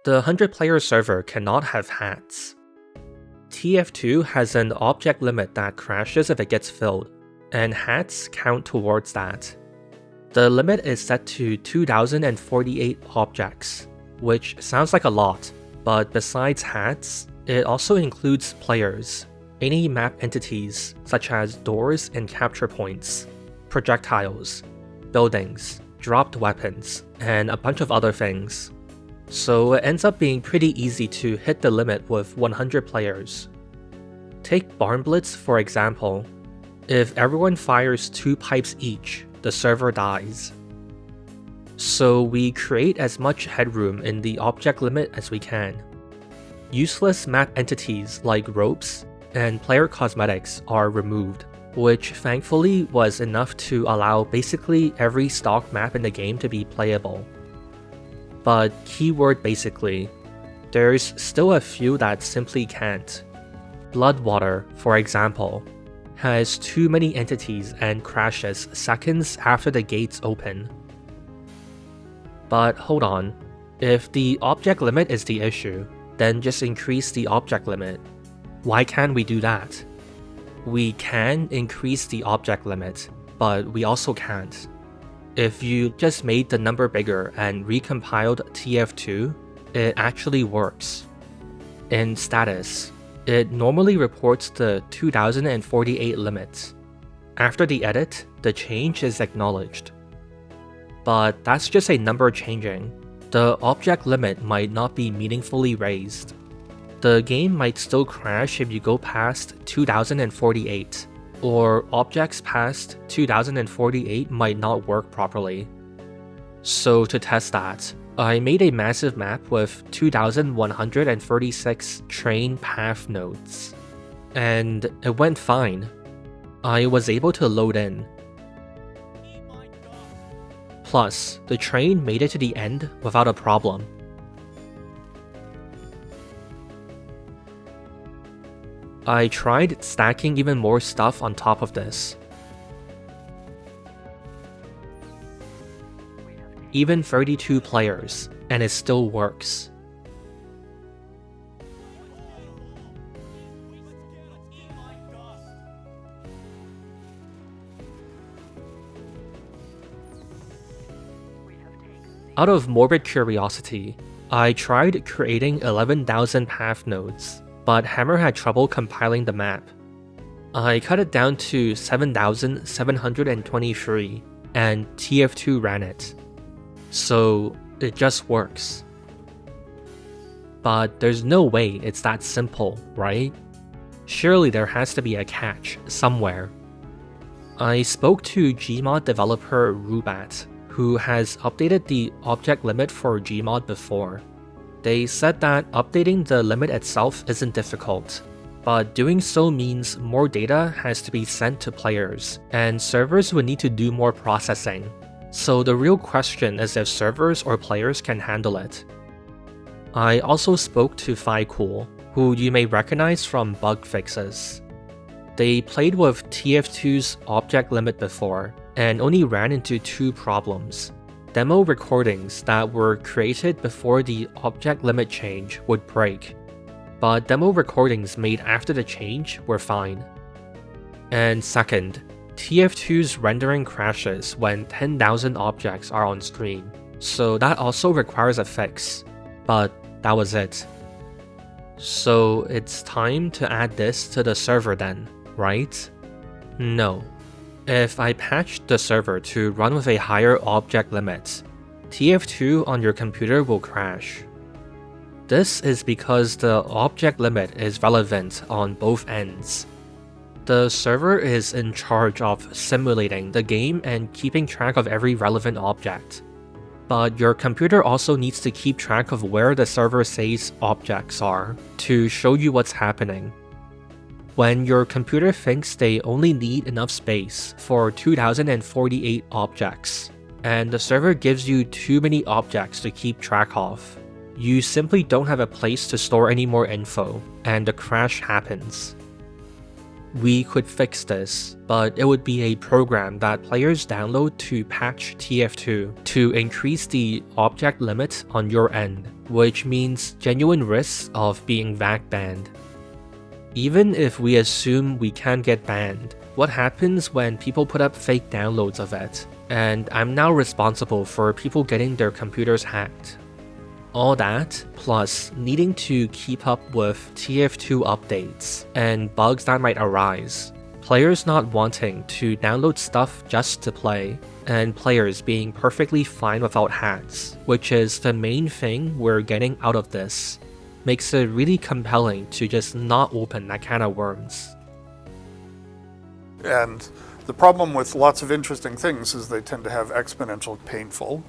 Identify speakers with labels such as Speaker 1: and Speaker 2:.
Speaker 1: The 100-player server cannot have hats. TF2 has an object limit that crashes if it gets filled, and hats count towards that. The limit is set to 2048 objects, which sounds like a lot, but besides hats, it also includes players, any map entities such as doors and capture points, projectiles, buildings, dropped weapons, and a bunch of other things. So it ends up being pretty easy to hit the limit with 100 players. Take Barn Blitz for example. If everyone fires 2 pipes each, the server dies. So we create as much headroom in the object limit as we can. Useless map entities like ropes and player cosmetics are removed, which thankfully was enough to allow basically every stock map in the game to be playable. But keyword basically, there's still a few that simply can't. Bloodwater, for example, has too many entities and crashes seconds after the gates open. But hold on, if the object limit is the issue, then just increase the object limit. Why can't we do that? We can increase the object limit, but we also can't. If you just made the number bigger and recompiled TF2, it actually works. In status, it normally reports the 2048 limit. After the edit, the change is acknowledged. But that's just a number changing. The object limit might not be meaningfully raised. The game might still crash if you go past 2048, or objects past 2048 might not work properly. So to test that, I made a massive map with 2136 train path nodes. And it went fine. I was able to load in. Plus, the train made it to the end without a problem. I tried stacking even more stuff on top of this. Even 32 players, and it still works. Out of morbid curiosity, I tried creating 11,000 path nodes, but Hammer had trouble compiling the map. I cut it down to 7,723, and TF2 ran it. So it just works. But there's no way it's that simple, right? Surely there has to be a catch somewhere. I spoke to Gmod developer Rubat, who has updated the object limit for Gmod before. They said that updating the limit itself isn't difficult, but doing so means more data has to be sent to players, and servers would need to do more processing. So the real question is if servers or players can handle it. I also spoke to ficool, who you may recognize from bug fixes. They played with TF2's object limit before, and only ran into 2 problems. Demo recordings that were created before the object limit change would break, but demo recordings made after the change were fine. And second, TF2's rendering crashes when 10,000 objects are on screen, so that also requires a fix, but that was it. So it's time to add this to the server then, right? No. If I patched the server to run with a higher object limit, TF2 on your computer will crash. This is because the object limit is relevant on both ends. The server is in charge of simulating the game and keeping track of every relevant object. But your computer also needs to keep track of where the server says objects are to show you what's happening. When your computer thinks they only need enough space for 2048 objects, and the server gives you too many objects to keep track of, you simply don't have a place to store any more info, and the crash happens. We could fix this, but it would be a program that players download to patch TF2 to increase the object limit on your end, which means genuine risks of being VAC banned. Even if we assume we can get banned, what happens when people put up fake downloads of it, and I'm now responsible for people getting their computers hacked? All that, plus needing to keep up with TF2 updates and bugs that might arise, players not wanting to download stuff just to play, and players being perfectly fine without hacks, which is the main thing we're getting out of this, makes it really compelling to just not open that can of worms.
Speaker 2: And the problem with lots of interesting things is they tend to have exponential painful